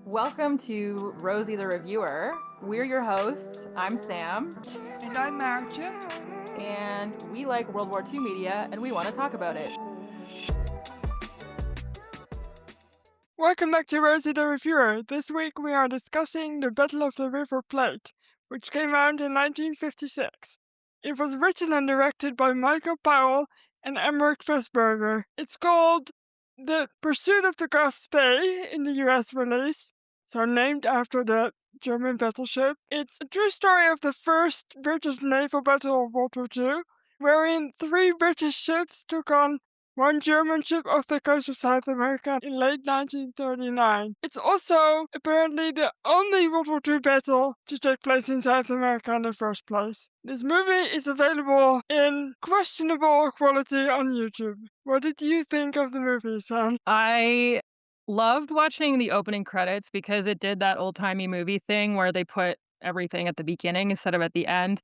Welcome to Rosie the Reviewer. We're your hosts. I'm Sam, And I'm Marcia. and we like World War II media, and we want to talk about it. Welcome back to Rosie the Reviewer. This week we are discussing the Battle of the River Plate, which came out in 1956. It was written and directed by Michael Powell and Emmerich Pressburger. It's called The Pursuit of the Graf Spee in the US release, so named after the German battleship. It's a true story of the first British naval battle of World War II, wherein 3 British ships took on 1 German ship off the coast of South America in late 1939. It's also apparently the only World War II battle to take place in South America in the first place. This movie is available in questionable quality on YouTube. What did you think of the movie, Sam? I loved watching the opening credits because it did that old-timey movie thing where they put everything at the beginning instead of at the end.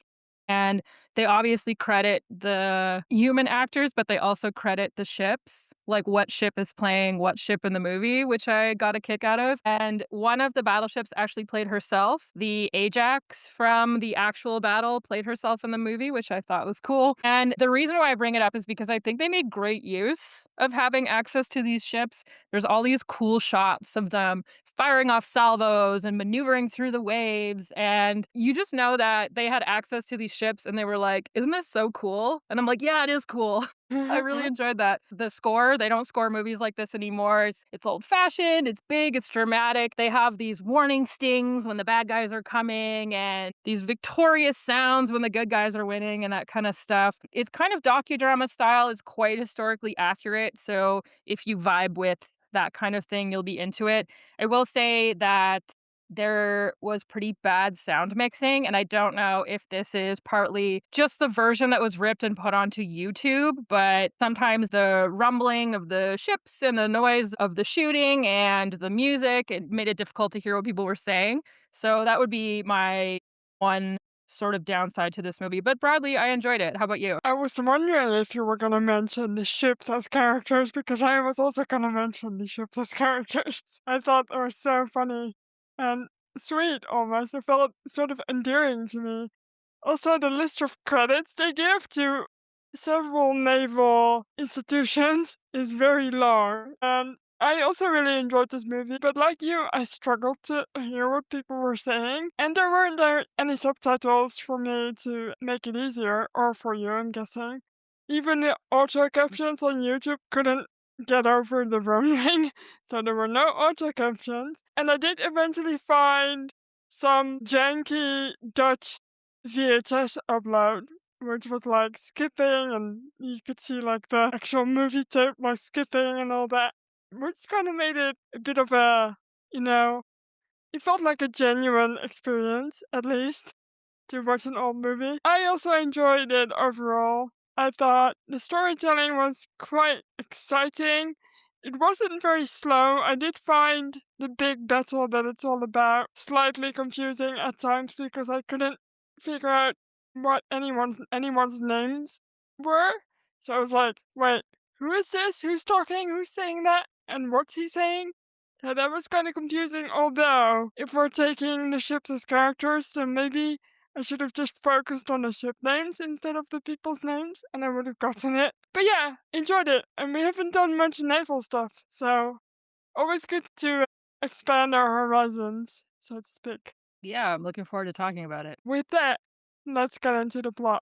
And they obviously credit the human actors, but they also credit the ships, like what ship is playing what ship in the movie, which I got a kick out of. And one of the battleships actually played herself. The Ajax from the actual battle played herself in the movie, which I thought was cool. And the reason why I bring it up is because I think they made great use of having access to these ships. There's all these cool shots of them firing off salvos and maneuvering through the waves. And you just know that they had access to these ships and they were like, isn't this so cool? And I'm like, yeah, it is cool. I really enjoyed that. The score, they don't score movies like this anymore. It's old fashioned, it's big, it's dramatic. They have these warning stings when the bad guys are coming and these victorious sounds when the good guys are winning and that kind of stuff. It's kind of docudrama style, is quite historically accurate. So if you vibe with that kind of thing, you'll be into it. I will say that there was pretty bad sound mixing, and I don't know if this is partly just the version that was ripped and put onto YouTube, but sometimes the rumbling of the ships and the noise of the shooting and the music, it made it difficult to hear what people were saying. So that would be my one sort of downside to this movie. But broadly, I enjoyed it. How about you? I was wondering if you were gonna mention the ships as characters, because I was also gonna mention the ships as characters. I thought they were so funny and sweet almost. It felt sort of endearing to me. Also, the list of credits they give to several naval institutions is very long. And I also really enjoyed this movie, but like you, I struggled to hear what people were saying. And there weren't any subtitles for me to make it easier, or for you, I'm guessing. Even the auto captions on YouTube couldn't get over the rumbling, so there were no auto captions. And I did eventually find some janky Dutch VHS upload, which was like skipping, and you could see like the actual movie tape like skipping and all that, which kind of made it a bit of a, it felt like a genuine experience, at least, to watch an old movie. I also enjoyed it overall. I thought the storytelling was quite exciting. It wasn't very slow. I did find the big battle that it's all about slightly confusing at times because I couldn't figure out what anyone's names were. So I was like, wait, who is this? Who's talking? Who's saying that? And what's he saying? Yeah, that was kind of confusing, although if we're taking the ships as characters, then maybe I should have just focused on the ship names instead of the people's names, and I would have gotten it. But yeah, enjoyed it, and we haven't done much naval stuff, so always good to expand our horizons, so to speak. Yeah, I'm looking forward to talking about it. With that, let's get into the plot.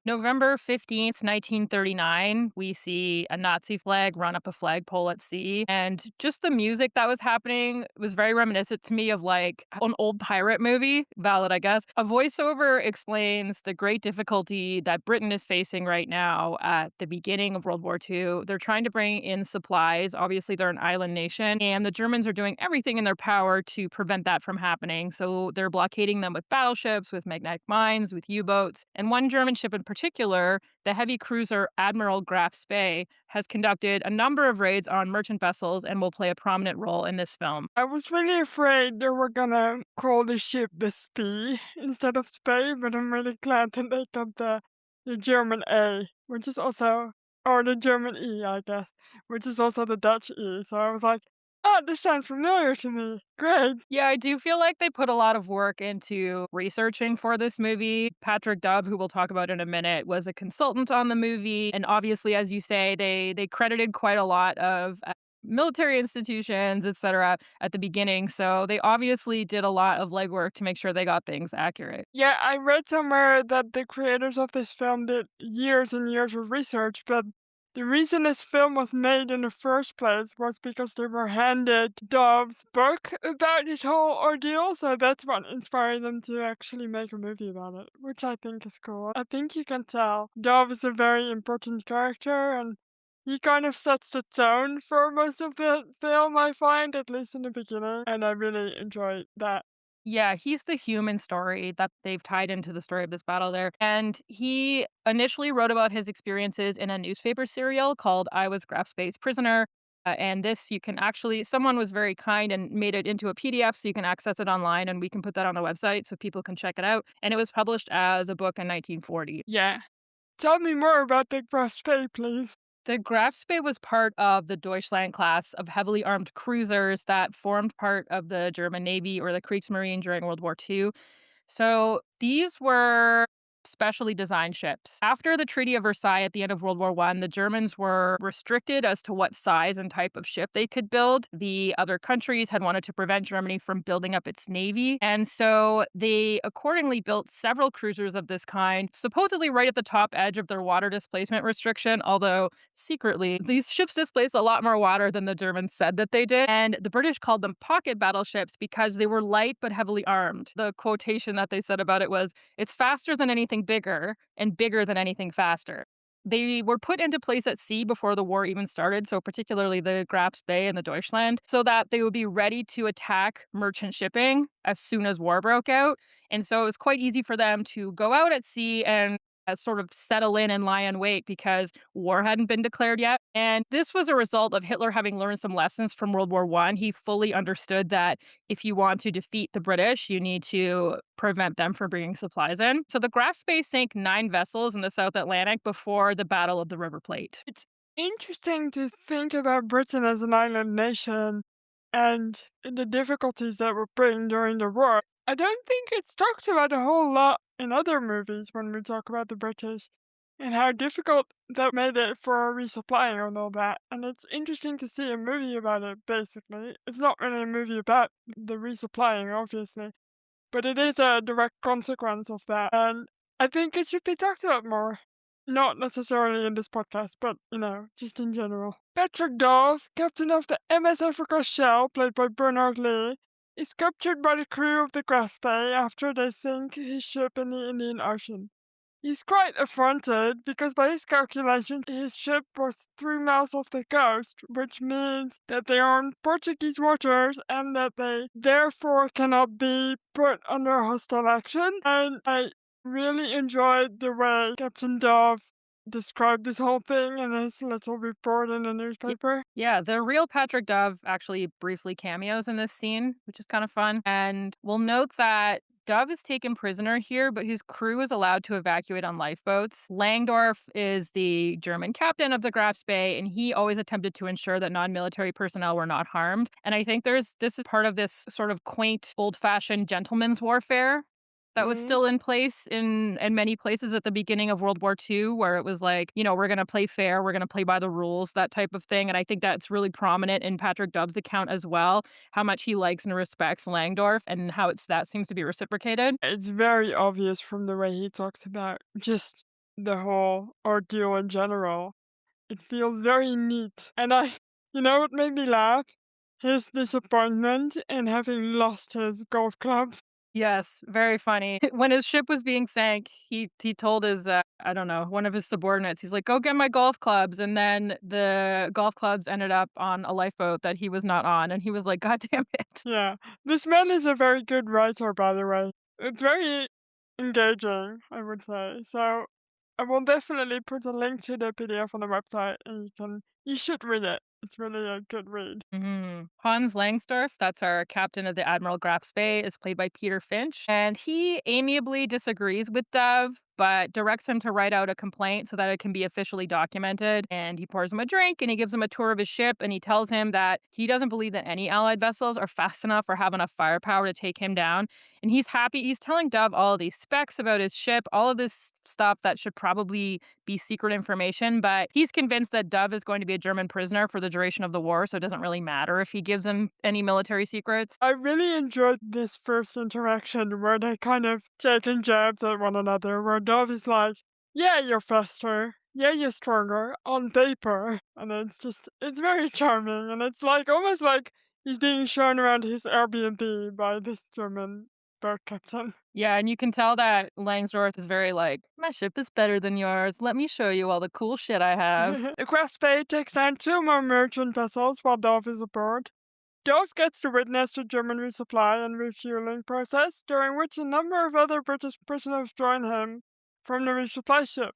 November 15th, 1939, we see a Nazi flag run up a flagpole at sea. And just the music that was happening was very reminiscent to me of like an old pirate movie. Valid, I guess. A voiceover explains the great difficulty that Britain is facing right now at the beginning of World War II. They're trying to bring in supplies. Obviously, they're an island nation, and the Germans are doing everything in their power to prevent that from happening. So they're blockading them with battleships, with magnetic mines, with U-boats. And one German ship in particular, the heavy cruiser Admiral Graf Spee, has conducted a number of raids on merchant vessels and will play a prominent role in this film. I was really afraid they were gonna call the ship the Spee instead of Spey, but I'm really glad that they got the the German A, which is also or the German E, I guess, which is also the Dutch E. So I was like, "Oh, this sounds familiar to me. Great." Yeah, I do feel like they put a lot of work into researching for this movie. Patrick Dove, who we'll talk about in a minute, was a consultant on the movie, and obviously, as you say, they credited quite a lot of military institutions, etc., at the beginning. So they obviously did a lot of legwork to make sure they got things accurate. Yeah, I read somewhere that the creators of this film did years and years of research, but the reason this film was made in the first place was because they were handed Dove's book about his whole ordeal, so that's what inspired them to actually make a movie about it, which I think is cool. I think you can tell Dove is a very important character, and he kind of sets the tone for most of the film, I find, at least in the beginning, and I really enjoy that. Yeah, he's the human story that they've tied into the story of this battle there. And he initially wrote about his experiences in a newspaper serial called I Was Graf Spay's Prisoner. And this you can actually, someone was very kind and made it into a PDF so you can access it online and we can put that on the website so people can check it out. And it was published as a book in 1940. Yeah. Tell me more about the Graf Spee, please. The Graf Spee was part of the Deutschland class of heavily armed cruisers that formed part of the German Navy or the Kriegsmarine during World War II. So these were specially designed ships. After the Treaty of Versailles at the end of World War One, the Germans were restricted as to what size and type of ship they could build. The other countries had wanted to prevent Germany from building up its navy. And so they accordingly built several cruisers of this kind, supposedly right at the top edge of their water displacement restriction, although secretly, these ships displaced a lot more water than the Germans said that they did. And the British called them pocket battleships because they were light but heavily armed. The quotation that they said about it was, "It's faster than anything bigger and bigger than anything faster." They were put into place at sea before the war even started, so particularly the Graf Spee and the Deutschland, so that they would be ready to attack merchant shipping as soon as war broke out. And so it was quite easy for them to go out at sea and sort of settle in and lie in wait because war hadn't been declared yet. And this was a result of Hitler having learned some lessons from World War One. He fully understood that if you want to defeat the British, you need to prevent them from bringing supplies in. So the Graf Spee sank 9 vessels in the South Atlantic before the Battle of the River Plate. It's interesting to think about Britain as an island nation and the difficulties that were bring during the war. I don't think it's talked about a whole lot in other movies when we talk about the British and how difficult that made it for resupplying and all that. And it's interesting to see a movie about it, basically. It's not really a movie about the resupplying, obviously, but it is a direct consequence of that. And I think it should be talked about more. Not necessarily in this podcast, but, just in general. Patrick Dawes, captain of the MS Africa Shell, played by Bernard Lee, is captured by the crew of the Grasp after they sink his ship in the Indian Ocean. He's quite affronted because by his calculations his ship was 3 miles off the coast, which means that they are in Portuguese waters and that they therefore cannot be put under hostile action. And I really enjoyed the way Captain Dove described this whole thing in his little report in the Y newspaper. Yeah, the real Patrick Dove actually briefly cameos in this scene, which is kind of fun. And we'll note that Dove is taken prisoner here, but his crew is allowed to evacuate on lifeboats. Langdorf is the German captain of the Graf Spee, and he always attempted to ensure that non-military personnel were not harmed. And I think this is part of this sort of quaint, old-fashioned gentleman's warfare that was Mhm. still in place in many places at the beginning of World War II, where it was like, we're gonna play fair, we're gonna play by the rules, that type of thing, and I think that's really prominent in Patrick Dove's account as well, how much he likes and respects Langdorf and how that seems to be reciprocated. It's very obvious from the way he talks about just the whole ordeal in general. It feels very neat. And you know what made me laugh? His disappointment in having lost his golf clubs. Yes, very funny. When his ship was being sank, he told his, I don't know, one of his subordinates, he's like, "Go get my golf clubs," and then the golf clubs ended up on a lifeboat that he was not on, and he was like, "God damn it." Yeah. This man is a very good writer, by the way. It's very engaging, I would say. So I will definitely put a link to the PDF on the website and you should read it. It's really a good read. Hans Langsdorff, that's our captain of the Admiral Graf Spee, is played by Peter Finch, and he amiably disagrees with Dove. but directs him to write out a complaint so that it can be officially documented. And he pours him a drink and he gives him a tour of his ship and he tells him that he doesn't believe that any Allied vessels are fast enough or have enough firepower to take him down. And he's happy. He's telling Dove all of these specs about his ship, all of this stuff that should probably be secret information. But he's convinced that Dove is going to be a German prisoner for the duration of the war. So it doesn't really matter if he gives him any military secrets. I really enjoyed this first interaction where they kind of taking jabs at one another, where Dove is like, yeah, you're faster. Yeah, you're stronger on paper. And it's very charming. And it's like almost like he's being shown around his Airbnb by this German boat captain. Yeah, and you can tell that Langsdorff is very like, my ship is better than yours. Let me show you all the cool shit I have. The Quest Fate takes down two more merchant vessels while Dove is aboard. Dove gets to witness the German resupply and refueling process, during which a number of other British prisoners join him from the resupply ship.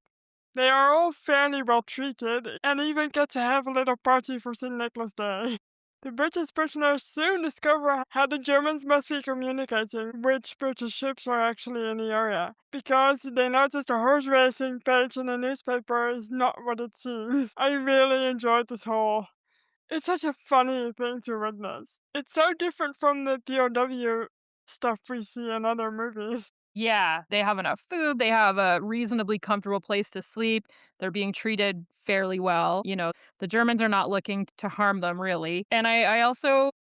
They are all fairly well treated and even get to have a little party for St. Nicholas Day. The British prisoners soon discover how the Germans must be communicating which British ships are actually in the area, because they notice the horse racing page in the newspaper is not what it seems. I really enjoyed this whole it's such a funny thing to witness. It's so different from the POW stuff we see in other movies. Yeah, they have enough food, they have a reasonably comfortable place to sleep, they're being treated fairly well, the Germans are not looking to harm them really, and I also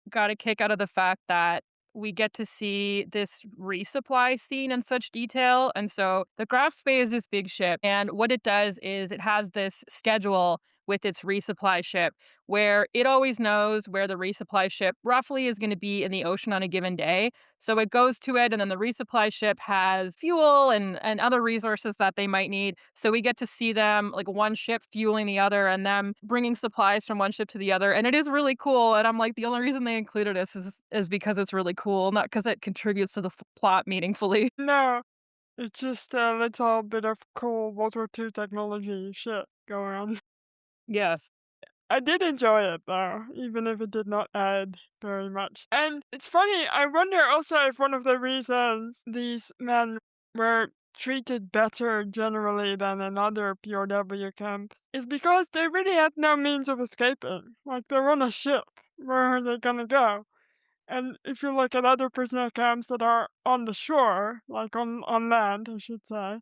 got a kick out of the fact that we get to see this resupply scene in such detail, and so the Graf Spee is this big ship, and what it does is it has this schedule with its resupply ship where it always knows where the resupply ship roughly is gonna be in the ocean on a given day, so it goes to it, and then the resupply ship has fuel and other resources that they might need. So we get to see them, like one ship fueling the other and them bringing supplies from one ship to the other. And it is really cool. And I'm like, the only reason they included this is because it's really cool, not because it contributes to the plot meaningfully. No, it's just a little bit of cool World War II technology shit going on. Yes. I did enjoy it though, even if it did not add very much. And it's funny, I wonder also if one of the reasons these men were treated better generally than in other POW camps is because they really had no means of escaping. Like they're on a ship. Where are they gonna go? And if you look at other prisoner camps that are on the shore, like on land, I should say,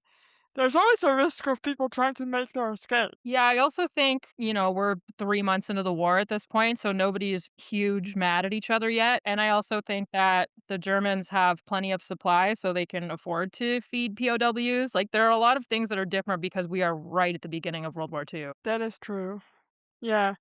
there's always a risk of people trying to make their escape. Yeah, I also think, we're 3 months into the war at this point, so nobody's huge mad at each other yet. And I also think that the Germans have plenty of supplies so they can afford to feed POWs. Like, there are a lot of things that are different because we are right at the beginning of World War II. That is true. Yeah.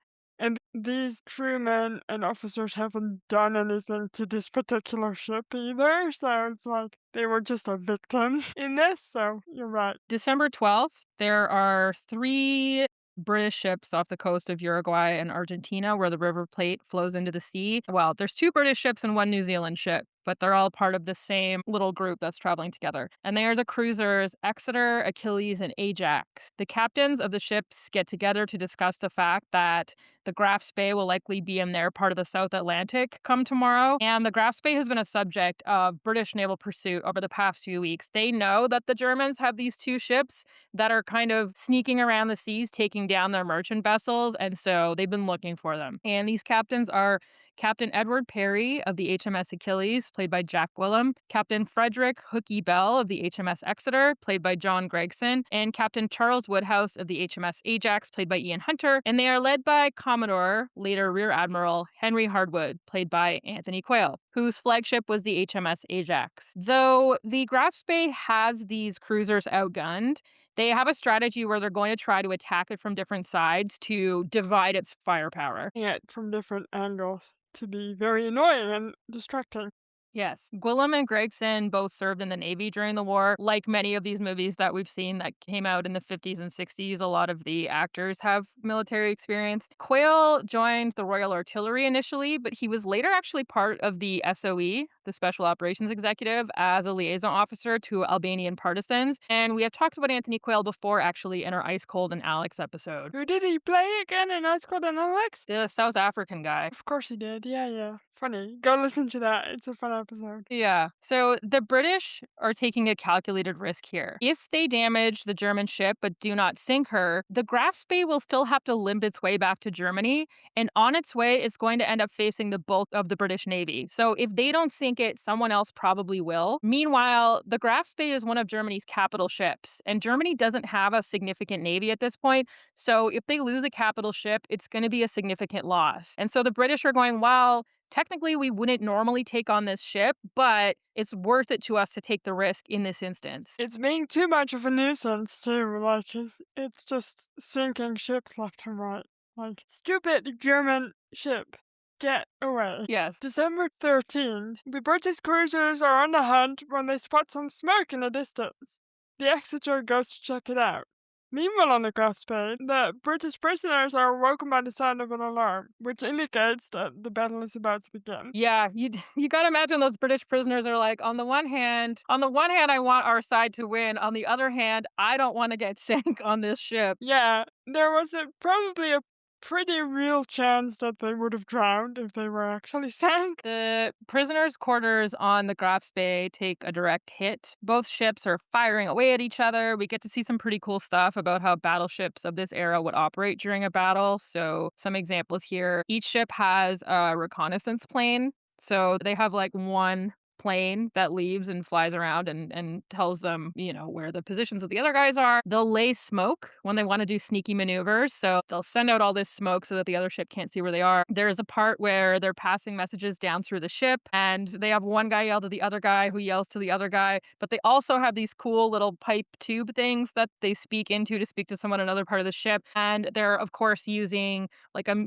And these crewmen and officers haven't done anything to this particular ship either, so it's like they were just a victim in this, so you're right. December 12th, there are 3 British ships off the coast of Uruguay and Argentina where the River Plate flows into the sea. Well, there's 2 British ships and 1 New Zealand ship, but they're all part of the same little group that's traveling together. And they are the cruisers Exeter, Achilles, and Ajax. The captains of the ships get together to discuss the fact that the Graf Spee will likely be in their part of the South Atlantic come tomorrow. And the Graf Spee has been a subject of British naval pursuit over the past few weeks. They know that the Germans have these 2 ships that are kind of sneaking around the seas, taking down their merchant vessels. And so they've been looking for them. And these captains are Captain Edward Perry of the HMS Achilles, played by Jack Gwilym, Captain Frederick Hooky Bell of the HMS Exeter, played by John Gregson, and Captain Charles Woodhouse of the HMS Ajax, played by Ian Hunter, and they are led by Commodore, later Rear Admiral, Henry Hardwood, played by Anthony Quayle, whose flagship was the HMS Ajax. Though the Graf Spee has these cruisers outgunned, they have a strategy where they're going to try to attack it from different sides to divide its firepower. Yeah, from different angles to be very annoying and distracting. Yes. Gwilym and Gregson both served in the Navy during the war. Like many of these movies that we've seen that came out in the 50s and 60s, a lot of the actors have military experience. Quayle joined the Royal Artillery initially, but he was later actually part of the SOE, the Special Operations Executive, as a liaison officer to Albanian partisans. And we have talked about Anthony Quayle before, actually, in our Ice Cold and Alex episode. Who did he play again in Ice Cold and Alex? The South African guy. Of course he did, yeah. funny. Go listen to that. It's a fun episode. Yeah. So the British are taking a calculated risk here. If they damage the German ship but do not sink her, the Graf Spee will still have to limp its way back to Germany. And on its way, it's going to end up facing the bulk of the British Navy. So if they don't sink it, someone else probably will. Meanwhile, the Graf Spee is one of Germany's capital ships, and Germany doesn't have a significant navy at this point. So if they lose a capital ship, it's going to be a significant loss. And so the British are going, well, technically, we wouldn't normally take on this ship, but it's worth it to us to take the risk in this instance. It's being too much of a nuisance too, like it's just sinking ships left and right. Like, stupid German ship, get away. Yes. December 13th, the British cruisers are on the hunt when they spot some smoke in the distance. The Exeter goes to check it out. Meanwhile, on the Graf Spee, the British prisoners are awoken by the sound of an alarm, which indicates that the battle is about to begin. Yeah, you gotta imagine those British prisoners are like, on the one hand, I want our side to win. On the other hand, I don't want to get sank on this ship. Yeah, there was probably a pretty real chance that they would have drowned if they were actually sank. The prisoners' quarters on the Graf Spee take a direct hit. Both ships are firing away at each other. We get to see some pretty cool stuff about how battleships of this era would operate during a battle. So, some examples here. Each ship has a reconnaissance plane. So, they have like one plane that leaves and flies around and tells them, where the positions of the other guys are. They'll lay smoke when they want to do sneaky maneuvers. So they'll send out all this smoke so that the other ship can't see where they are. There's a part where they're passing messages down through the ship, and they have one guy yell to the other guy who yells to the other guy. But they also have these cool little pipe tube things that they speak into to speak to someone in another part of the ship. And they're, of course, using like a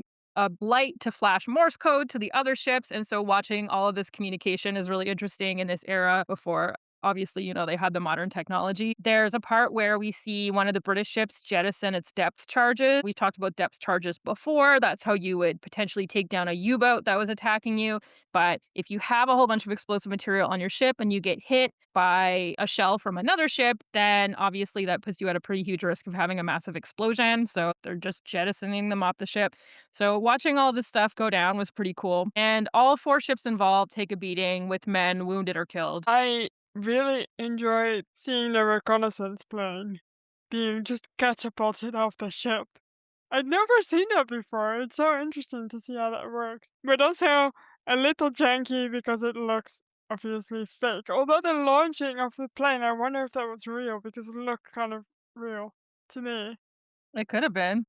light to flash Morse code to the other ships. And so watching all of this communication is really interesting in this era before. Obviously, they had the modern technology. There's a part where we see one of the British ships jettison its depth charges. We've talked about depth charges before. That's how you would potentially take down a U-boat that was attacking you. But if you have a whole bunch of explosive material on your ship and you get hit by a shell from another ship, then obviously that puts you at a pretty huge risk of having a massive explosion. So they're just jettisoning them off the ship. So watching all this stuff go down was pretty cool. And all four ships involved take a beating with men wounded or killed. I really enjoyed seeing the reconnaissance plane being just catapulted off the ship. I'd never seen that before. It's so interesting to see how that works. But also a little janky because it looks obviously fake. Although the launching of the plane, I wonder if that was real because it looked kind of real to me. It could have been.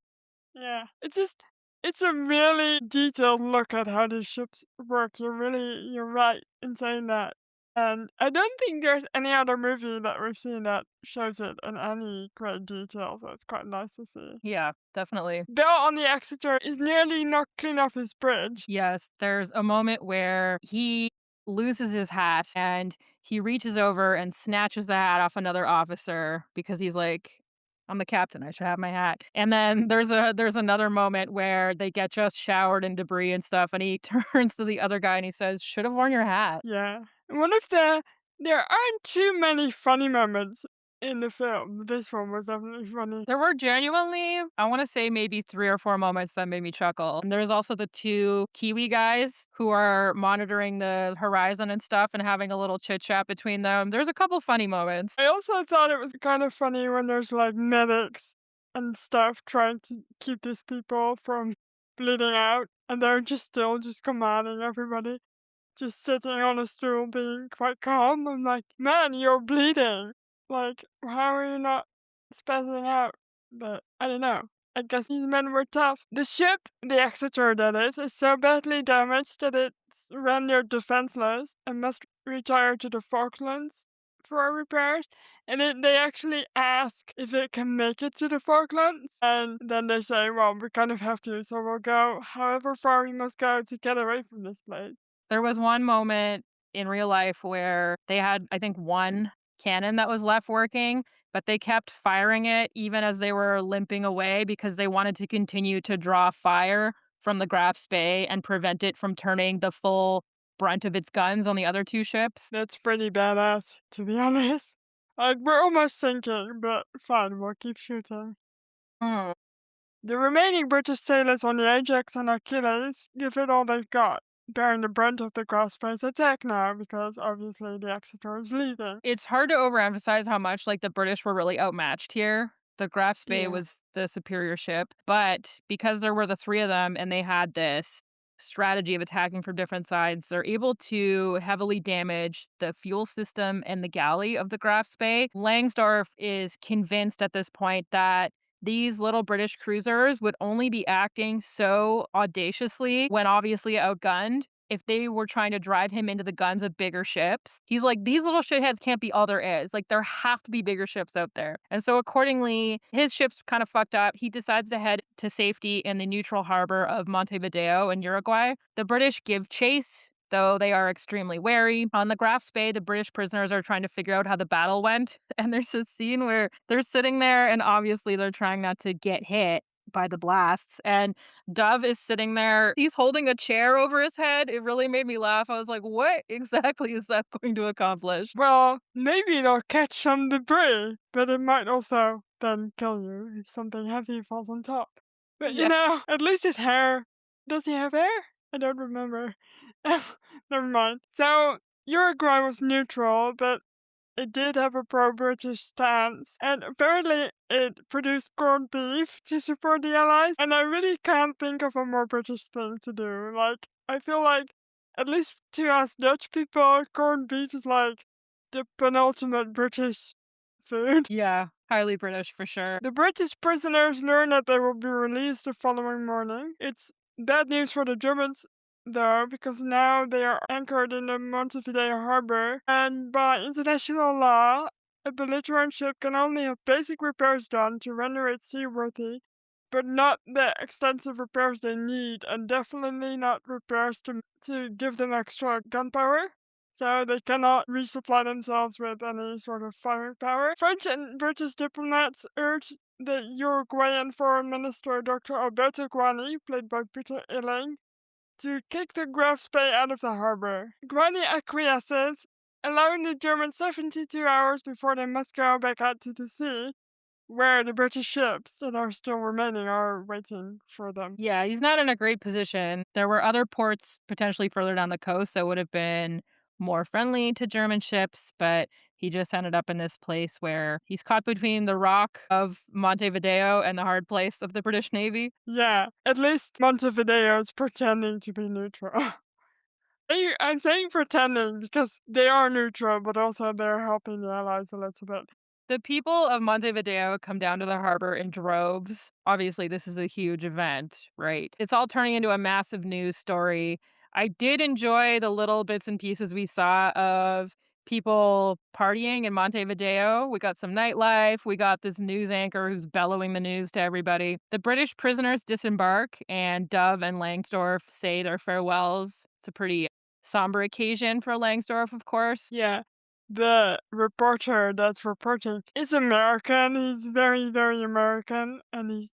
Yeah. It's a really detailed look at how these ships work. You're right in saying that. And I don't think there's any other movie that we've seen that shows it in any great detail, so it's quite nice to see. Yeah, definitely. Bill on the Exeter is nearly knocked clean off his bridge. Yes, there's a moment where he loses his hat and he reaches over and snatches the hat off another officer because he's like, I'm the captain, I should have my hat. And then there's another moment where they get just showered in debris and stuff, and he turns to the other guy and he says, "Should have worn your hat." Yeah. One of there aren't too many funny moments in the film. This one was definitely funny. There were genuinely, I wanna say maybe 3 or 4 moments that made me chuckle. And there's also the 2 Kiwi guys who are monitoring the horizon and stuff and having a little chit chat between them. There's a couple funny moments. I also thought it was kind of funny when there's like medics and stuff trying to keep these people from bleeding out, and they're just still just commanding everybody, just sitting on a stool being quite calm. I'm like, man, you're bleeding. Like, how are you not spazzing out? But I don't know. I guess these men were tough. The ship, the Exeter that is so badly damaged that it's rendered defenseless and must retire to the Falklands for repairs. And they actually ask if it can make it to the Falklands. And then they say, well, we kind of have to, so we'll go however far we must go to get away from this place. There was one moment in real life where they had, I think, 1 cannon that was left working, but they kept firing it even as they were limping away because they wanted to continue to draw fire from the Graf Spee and prevent it from turning the full brunt of its guns on the other 2 ships. That's pretty badass, to be honest. Like, we're almost sinking, but fine, we'll keep shooting. Mm. The remaining British sailors on the Ajax and Achilles give it all they've got. bearing the brunt of the Graf Spey's attack now because obviously the Exeter is leaving. It's hard to overemphasize how much, like, the British were really outmatched here. The Graf Spee Yeah. was the superior ship, but because there were the 3 of them and they had this strategy of attacking from different sides, they're able to heavily damage the fuel system and the galley of the Graf Spee. Langsdorff is convinced at this point that these little British cruisers would only be acting so audaciously when obviously outgunned if they were trying to drive him into the guns of bigger ships. He's like, these little shitheads can't be all there is. Like, there have to be bigger ships out there. And so, accordingly, his ship's kind of fucked up. He decides to head to safety in the neutral harbor of Montevideo in Uruguay. The British give chase, though they are extremely wary. On the Graf Spee, the British prisoners are trying to figure out how the battle went. And there's a scene where they're sitting there and obviously they're trying not to get hit by the blasts. And Dove is sitting there. He's holding a chair over his head. It really made me laugh. I was like, what exactly is that going to accomplish? Well, maybe it'll catch some debris, but it might also then kill you if something heavy falls on top. But Yeah. at least his hair. Does he have hair? I don't remember. Never mind. So, Uruguay was neutral, but it did have a pro-British stance, and apparently it produced corned beef to support the Allies, and I really can't think of a more British thing to do. Like, I feel like, at least to us Dutch people, corned beef is like the penultimate British food. Yeah. Highly British for sure. The British prisoners learn that they will be released the following morning. It's bad news for the Germans, though, because now they are anchored in the Montevideo harbor, and by international law, a belligerent ship can only have basic repairs done to render it seaworthy, but not the extensive repairs they need, and definitely not repairs to give them extra gunpowder. So they cannot resupply themselves with any sort of firing power. French and British diplomats urged the Uruguayan Foreign Minister Dr. Alberto Guani, played by Peter Illing, to kick the Graf Spee out of the harbor. Guani acquiesces, allowing the Germans 72 hours before they must go back out to the sea, where the British ships that are still remaining are waiting for them. Yeah, he's not in a great position. There were other ports potentially further down the coast that would have been more friendly to German ships, but he just ended up in this place where he's caught between the rock of Montevideo and the hard place of the British Navy. Yeah, at least Montevideo is pretending to be neutral. I'm saying pretending because they are neutral, but also they're helping the Allies a little bit. The people of Montevideo come down to the harbor in droves. Obviously, this is a huge event, right? It's all turning into a massive news story. I did enjoy the little bits and pieces we saw of people partying in Montevideo. We got some nightlife. We got this news anchor who's bellowing the news to everybody. The British prisoners disembark, and Dove and Langsdorff say their farewells. It's a pretty somber occasion for Langsdorff, of course. Yeah, the reporter that's reporting is American. He's very, very American, and he's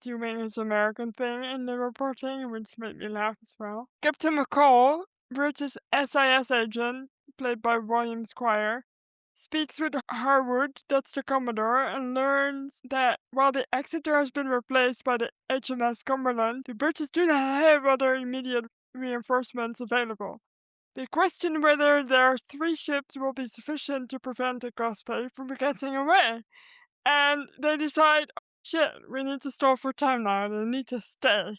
doing his American thing in the reporting, which made me laugh as well. Captain McCall, British SIS agent, played by William Squire, speaks with Harwood, that's the Commodore, and learns that while the Exeter has been replaced by the HMS Cumberland, the British do not have other immediate reinforcements available. They question whether their 3 ships will be sufficient to prevent the Grospe from getting away, and they decide, "Oh, shit, we need to stall for time now, they need to stay."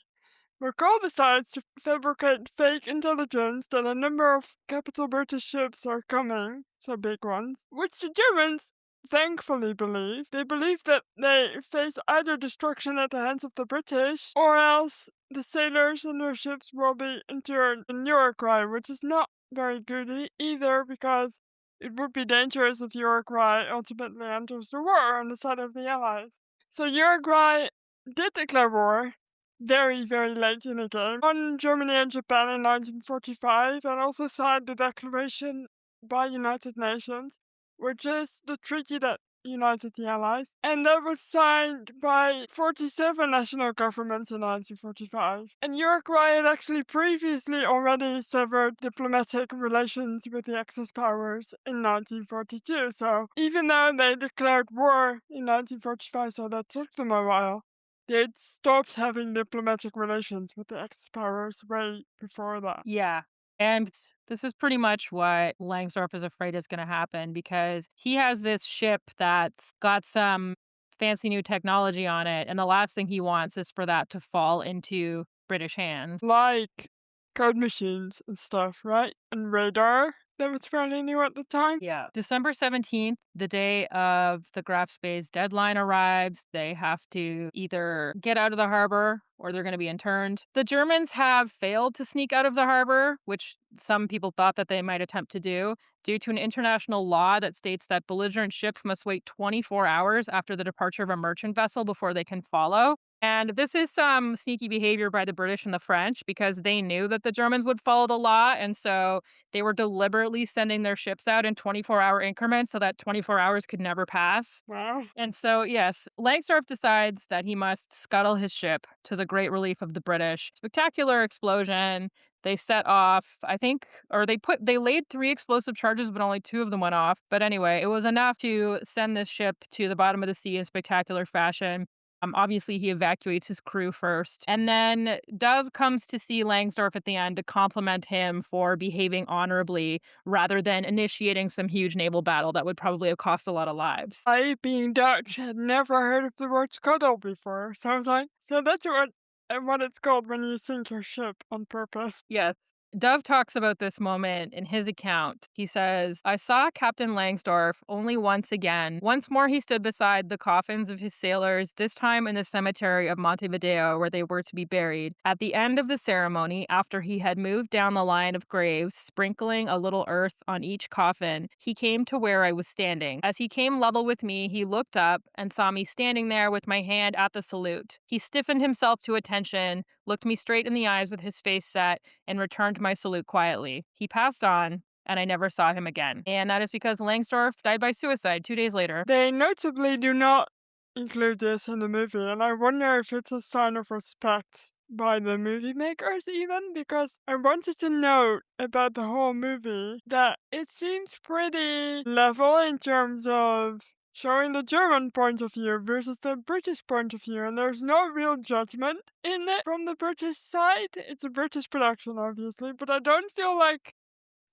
McCall decides to fabricate fake intelligence that a number of capital British ships are coming, so big ones, which the Germans thankfully believe. They believe that they face either destruction at the hands of the British, or else the sailors and their ships will be interned in Uruguay, which is not very good either, because it would be dangerous if Uruguay ultimately enters the war on the side of the Allies. So Uruguay did declare war very, very late in the game on Germany and Japan in 1945, and also signed the Declaration by United Nations, which is the treaty that united the Allies, and that was signed by 47 national governments in 1945. And Uruguay had actually previously already severed diplomatic relations with the Axis powers in 1942, so even though they declared war in 1945, so that took them a while, they'd stopped having diplomatic relations with the X-powers way before that. Yeah. And this is pretty much what Langsdorff is afraid is going to happen because he has this ship that's got some fancy new technology on it. And the last thing he wants is for that to fall into British hands. Like code machines and stuff, right? And radar that was fairly new at the time. Yeah. December 17th, the day of the Graf Spey's deadline arrives. They have to either get out of the harbor or they're going to be interned. The Germans have failed to sneak out of the harbor, which some people thought that they might attempt to do, due to an international law that states that belligerent ships must wait 24 hours after the departure of a merchant vessel before they can follow. And this is some sneaky behavior by the British and the French because they knew that the Germans would follow the law. And so they were deliberately sending their ships out in 24-hour increments so that 24 hours could never pass. Wow. And so, yes, Langsdorff decides that he must scuttle his ship to the great relief of the British. Spectacular explosion. They set off, I think, or they laid three explosive charges, but only two of them went off. But anyway, it was enough to send this ship to the bottom of the sea in spectacular fashion. Obviously, he evacuates his crew first. And then Dove comes to see Langsdorff at the end to compliment him for behaving honorably rather than initiating some huge naval battle that would probably have cost a lot of lives. I, being Dutch, had never heard of the word scuttle before. So I was like, so that's what it's called when you sink your ship on purpose. Yes. Dove talks about this moment in his account. He says, I saw Captain Langsdorff only once again. Once more, he stood beside the coffins of his sailors, this time in the cemetery of Montevideo, where they were to be buried. At the end of the ceremony, after he had moved down the line of graves, sprinkling a little earth on each coffin, he came to where I was standing. As he came level with me, he looked up and saw me standing there with my hand at the salute. He stiffened himself to attention, looked me straight in the eyes with his face set, and returned my salute quietly. He passed on, and I never saw him again. And that is because Langsdorff died by suicide 2 days later. They notably do not include this in the movie, and I wonder if it's a sign of respect by the movie makers, even because I wanted to note about the whole movie that it seems pretty level in terms of showing the German point of view versus the British point of view, and there's no real judgment in it from the British side. It's a British production, obviously, but I don't feel like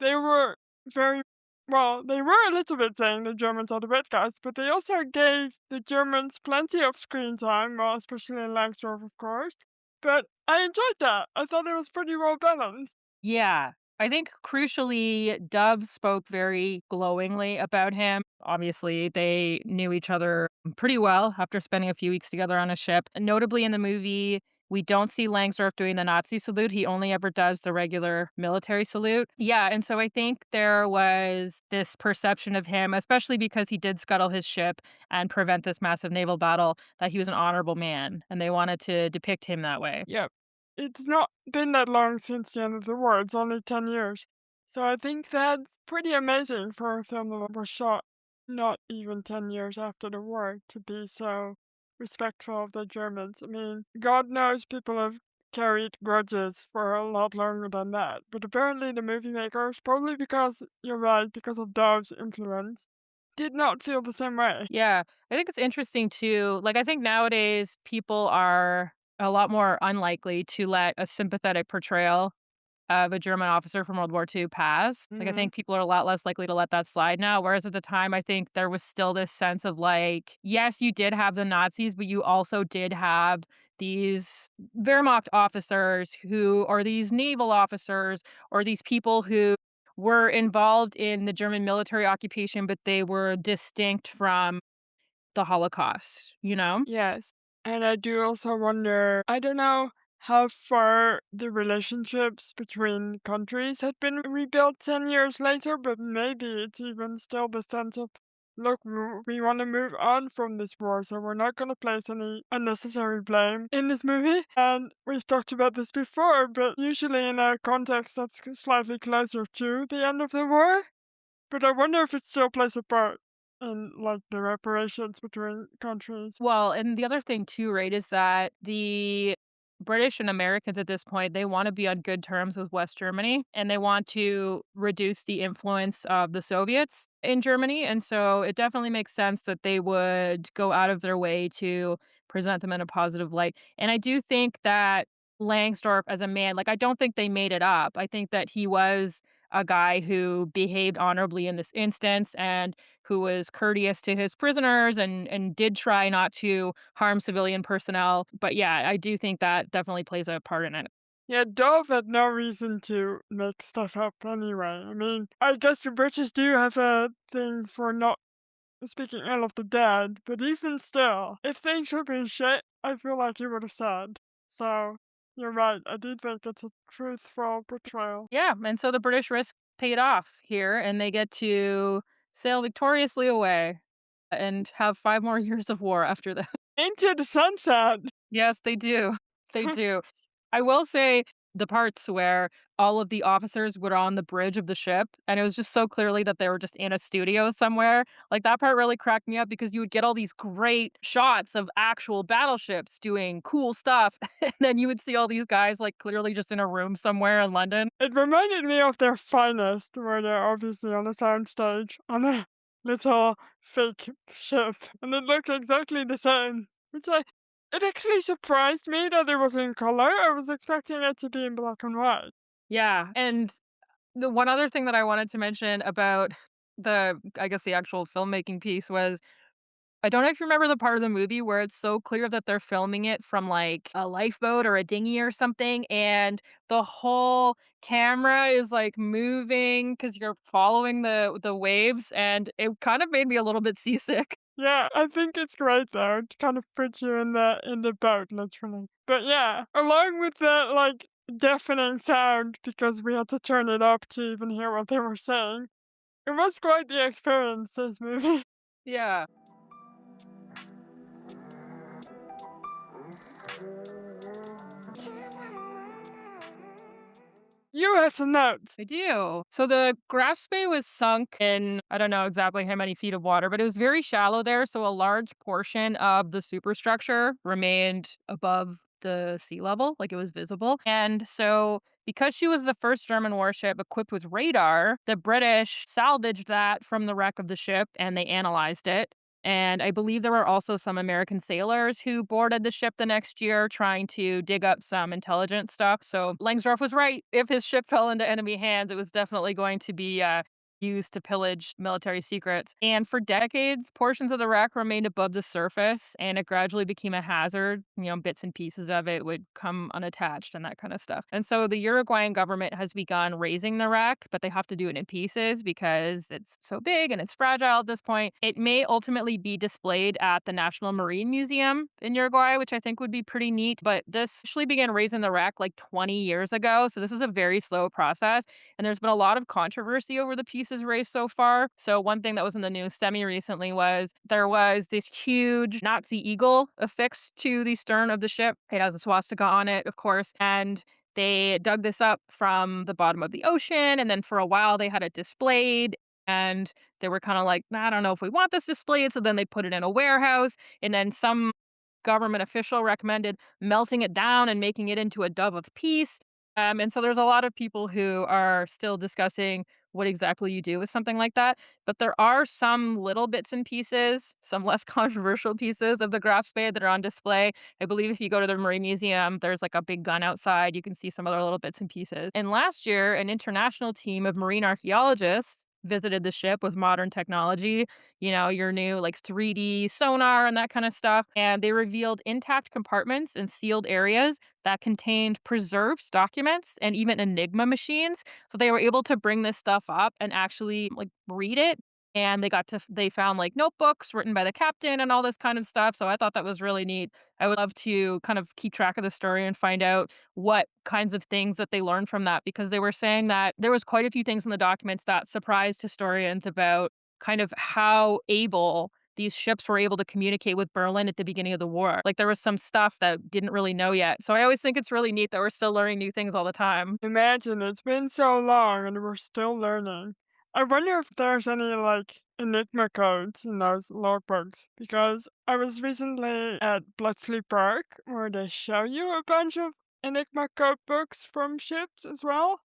they were very well, they were a little bit saying the Germans are the bad guys, but they also gave the Germans plenty of screen time, well, especially in Langsdorff, of course. But I enjoyed that. I thought it was pretty well balanced. Yeah. I think crucially, Dove spoke very glowingly about him. Obviously, they knew each other pretty well after spending a few weeks together on a ship. Notably in the movie, we don't see Langsdorff doing the Nazi salute. He only ever does the regular military salute. Yeah, and so I think there was this perception of him, especially because he did scuttle his ship and prevent this massive naval battle, that he was an honorable man, and they wanted to depict him that way. Yep. It's not been that long since the end of the war, it's only 10 years. So I think that's pretty amazing for a film that was shot not even 10 years after the war to be so respectful of the Germans. I mean, God knows people have carried grudges for a lot longer than that. But apparently the movie makers, probably because, you're right, because of Dove's influence, did not feel the same way. Yeah, I think it's interesting too. Like, I think nowadays people are a lot more unlikely to let a sympathetic portrayal of a German officer from World War II pass. Like, I Hmm. think people are a lot less likely to let that slide now. Whereas at the time, I think there was still this sense of like, yes, you did have the Nazis, but you also did have these Wehrmacht officers who, or these naval officers, or these people who were involved in the German military occupation, but they were distinct from the Holocaust, you know? Yes. And I do also wonder, I don't know how far the relationships between countries had been rebuilt 10 years later, but maybe it's even still the sense of, look, we want to move on from this war, so we're not going to place any unnecessary blame in this movie. And we've talked about this before, but usually in a context that's slightly closer to the end of the war. But I wonder if it still plays a part in, like, the reparations between countries. Well, and the other thing too, right, is that the British and Americans at this point, they want to be on good terms with West Germany and they want to reduce the influence of the Soviets. in Germany, and so it definitely makes sense that they would go out of their way to present them in a positive light. And I do think that Langsdorff as a man, like, I don't think they made it up. I think that he was a guy who behaved honorably in this instance and who was courteous to his prisoners and did try not to harm civilian personnel. But yeah, I do think that definitely plays a part in it. Yeah, Dove had no reason to make stuff up anyway. I mean, I guess the British do have a thing for not speaking ill of the dead, but even still, if things had been shit, I feel like he would have said. So, you're right, I do think it's a truthful portrayal. Yeah, and so the British risk paid off here, and they get to sail victoriously away and have 5 more years of war after that. Into the sunset! Yes, they do. They do. I will say the parts where all of the officers were on the bridge of the ship, and it was just so clearly that they were just in a studio somewhere, like, that part really cracked me up because you would get all these great shots of actual battleships doing cool stuff, and then you would see all these guys, like, clearly just in a room somewhere in London. It reminded me of their finest, where they're obviously on a soundstage on a little fake ship, and it looked exactly the same. It actually surprised me that it was in color. I was expecting it to be in black and white. Yeah, and the one other thing that I wanted to mention about the I guess the actual filmmaking piece was I don't know if you remember the part of the movie where it's so clear that they're filming it from, like, a lifeboat or a dinghy or something, and the whole camera is, like, moving because 'cause you're following the waves, and it kind of made me a little bit seasick. Yeah, I think it's great though to kind of put you in the boat, literally. But yeah, along with the like deafening sound because we had to turn it up to even hear what they were saying. It was quite the experience, this movie. Yeah. You have some notes. I do. So the Graf Spee was sunk in I don't know exactly how many feet of water, but it was very shallow there. So a large portion of the superstructure remained above the sea level, like it was visible. And so, because she was the first German warship equipped with radar, the British salvaged that from the wreck of the ship and they analyzed it. And I believe there were also some American sailors who boarded the ship the next year trying to dig up some intelligence stuff. So Langsdorff was right. If his ship fell into enemy hands, it was definitely going to be used to pillage military secrets. And for decades, portions of the wreck remained above the surface and it gradually became a hazard. You know, bits and pieces of it would come unattached and that kind of stuff. And so the Uruguayan government has begun raising the wreck, but they have to do it in pieces because it's so big and it's fragile at this point. It may ultimately be displayed at the National Marine Museum in Uruguay, which I think would be pretty neat. But this actually began raising the wreck like 20 years ago. So this is a very slow process. And there's been a lot of controversy over the pieces raised so far. So one thing that was in the news semi recently was there was this huge Nazi eagle affixed to the stern of the ship. It has a swastika on it, of course, and they dug this up from the bottom of the ocean, and then for a while they had it displayed. And they were kind of like, nah, I don't know if we want this displayed. So then they put it in a warehouse. And then some government official recommended melting it down and making it into a dove of peace. And so there's a lot of people who are still discussing what exactly you do with something like that. But there are some little bits and pieces, some less controversial pieces of the Graf Spade that are on display. I believe if you go to the Marine Museum, there's like a big gun outside. You can see some other little bits and pieces. And last year, an international team of marine archaeologists visited the ship with modern technology, you know, your new like 3D sonar and that kind of stuff. And they revealed intact compartments and sealed areas that contained preserved documents and even Enigma machines. So they were able to bring this stuff up and actually like read it. And they found like notebooks written by the captain and all this kind of stuff. So I thought that was really neat. I would love to kind of keep track of the story and find out what kinds of things that they learned from that because they were saying that there was quite a few things in the documents that surprised historians about kind of how able these ships were able to communicate with Berlin at the beginning of the war. Like there was some stuff that didn't really know yet. So I always think it's really neat that we're still learning new things all the time. Imagine it's been so long and we're still learning. I wonder if there's any like Enigma codes in those logbooks because I was recently at Bletchley Park where they show you a bunch of Enigma code books from ships as well.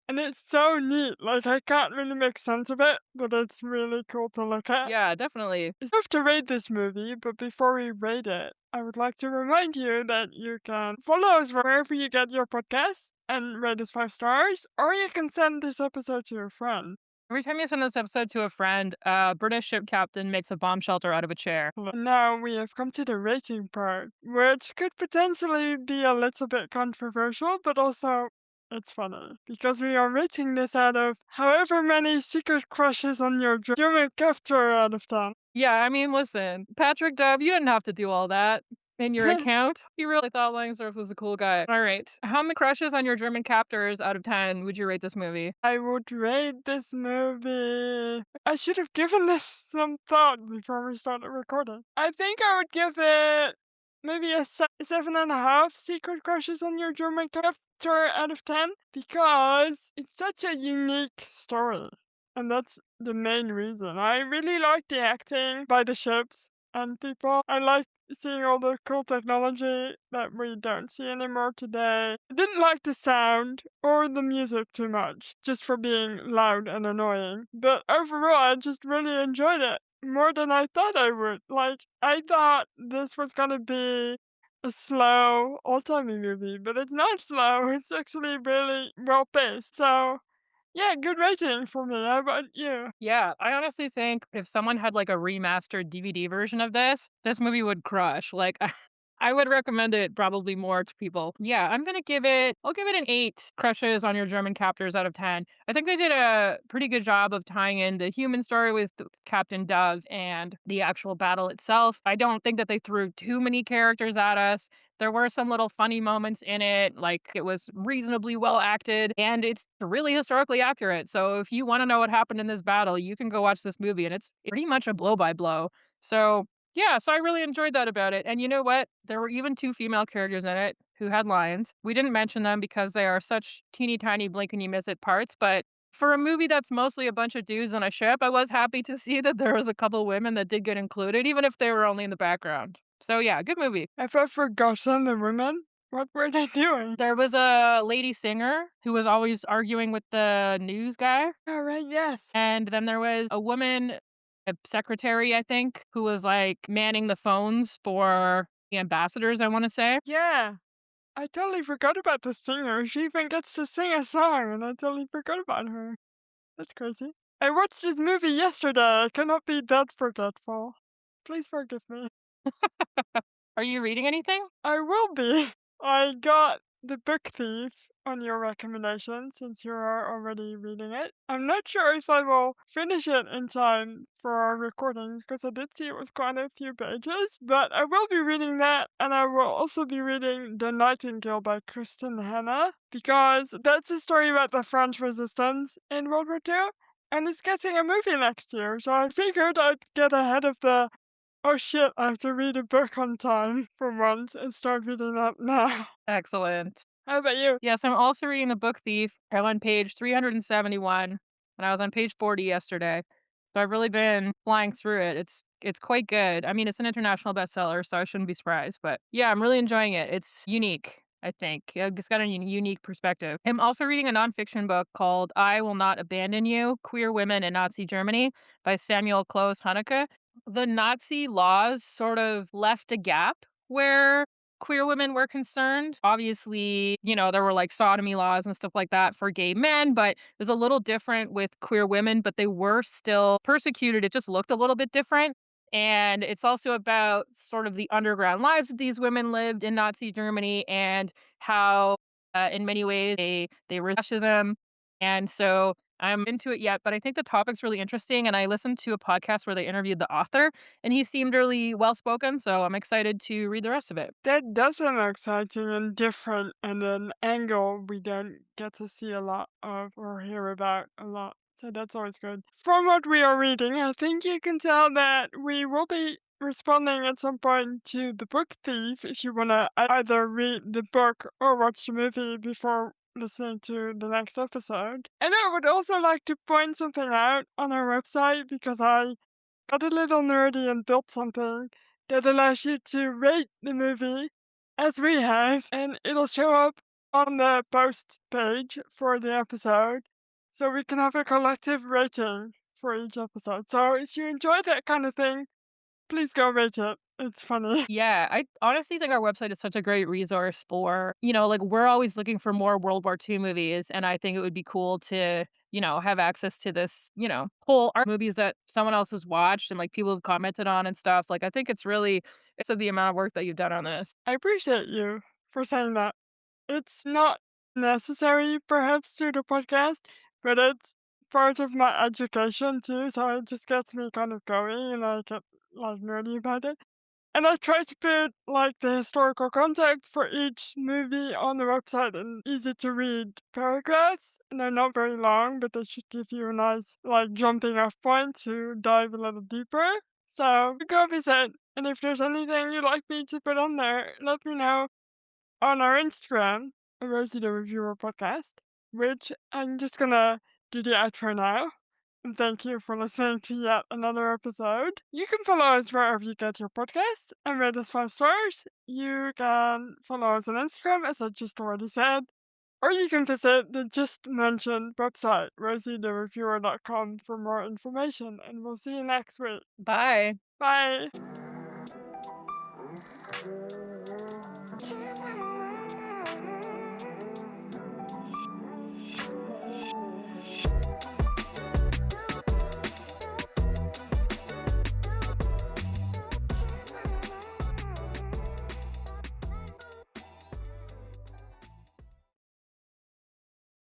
and it's so neat, like, I can't really make sense of it, but it's really cool to look at. Yeah, definitely. It's tough to rate this movie, but before we rate it, I would like to remind you that you can follow us wherever you get your podcasts and rate us 5 stars, or you can send this episode to your friend. Every time you send this episode to a friend, a British ship captain makes a bomb shelter out of a chair. Now we have come to the rating part, which could potentially be a little bit controversial, but also it's funny because we are rating this out of however many secret crushes on your German captor out of 10. Yeah, I mean, listen, Patrick Dove, you didn't have to do all that in your account. You really thought Langsdorff was a cool guy. All right. How many crushes on your German captors out of 10 would you rate this movie? I would rate this movie. I should have given this some thought before we started recording. I think I would give it maybe a 7.5 secret crushes on your German character out of 10 because it's such a unique story. And that's the main reason. I really like the acting by the ships and people. I like seeing all the cool technology that we don't see anymore today. I didn't like the sound or the music too much, just for being loud and annoying. But overall, I just really enjoyed it more than I thought I would. Like, I thought this was gonna be a slow, old-timey movie, but it's not slow. It's actually really well paced. So, yeah, good rating for me. How about you? Yeah, I honestly think if someone had like a remastered DVD version of this movie would crush. Like, I would recommend it probably more to people. Yeah, I'll give it an 8 crushes on your German captors out of 10. I think they did a pretty good job of tying in the human story with Captain Dove and the actual battle itself. I don't think that they threw too many characters at us. There were some little funny moments in it, like it was reasonably well acted and it's really historically accurate. So if you want to know what happened in this battle, you can go watch this movie and it's pretty much a blow by blow. So yeah, so I really enjoyed that about it. And you know what? There were even 2 female characters in it who had lines. We didn't mention them because they are such teeny tiny blink and you miss it parts, but for a movie that's mostly a bunch of dudes on a ship, I was happy to see that there was a couple women that did get included, even if they were only in the background. So yeah, good movie. Have I forgotten the women? What were they doing? There was a lady singer who was always arguing with the news guy, All right, yes. and then there was a woman, a secretary, I think, who was, like, manning the phones for the ambassadors, I wanna say. Yeah. I totally forgot about the singer. She even gets to sing a song, and I totally forgot about her. That's crazy. I watched this movie yesterday. I cannot be that forgetful. Please forgive me. Are you reading anything? I will be. I got The Book Thief on your recommendation since you are already reading it. I'm not sure if I will finish it in time for our recording because I did see it was quite a few pages, but I will be reading that and I will also be reading The Nightingale by Kristen Hanna because that's a story about the French resistance in World War II and it's getting a movie next year, so I figured I'd get ahead of the oh shit, I have to read a book on time for once and start reading that now. Excellent. How about you? Yes, I'm also reading The Book Thief. I'm on page 371, and I was on page 40 yesterday. So I've really been flying through it. It's quite good. I mean, it's an international bestseller, so I shouldn't be surprised. But yeah, I'm really enjoying it. It's unique, I think. It's got a unique perspective. I'm also reading a nonfiction book called I Will Not Abandon You Queer Women in Nazi Germany by Samuel Close Haneke. The Nazi laws sort of left a gap where queer women were concerned. Obviously, there were like sodomy laws and stuff like that for gay men, but it was a little different with queer women, but they were still persecuted. It just looked a little bit different. And it's also about sort of the underground lives that these women lived in Nazi Germany and how, in many ways, they were fascism. And so I'm into it yet, but I think the topic's really interesting. And I listened to a podcast where they interviewed the author, and he seemed really well spoken. So I'm excited to read the rest of it. That does sound exciting and different and an angle we don't get to see a lot of or hear about a lot. So that's always good. From what we are reading, I think you can tell that we will be responding at some point to The Book Thief if you want to either read the book or watch the movie before listening to the next episode. And I would also like to point something out on our website because I got a little nerdy and built something that allows you to rate the movie as we have, and it'll show up on the post page for the episode so we can have a collective rating for each episode. So if you enjoy that kind of thing, please go rate it. It's funny. Yeah, I honestly think our website is such a great resource for, like we're always looking for more World War II movies. And I think it would be cool to, have access to this, whole art movies that someone else has watched and like people have commented on and stuff. Like, I think it's the amount of work that you've done on this. I appreciate you for saying that. It's not necessary, perhaps, to the podcast, but it's part of my education too, so it just gets me kind of going and I get like nerdy about it. And I try to put like the historical context for each movie on the website in easy to read paragraphs. And they're not very long, but they should give you a nice like jumping off point to dive a little deeper. So go visit. And if there's anything you'd like me to put on there, let me know on our Instagram, Rosie the Reviewer Podcast, which I'm just gonna do the outro now. And thank you for listening to yet another episode. You can follow us wherever you get your podcasts and rate us 5 stars. You can follow us on Instagram, as I just already said, or you can visit the just mentioned website, rosieTheReviewer.com, for more information. And we'll see you next week. Bye. Bye.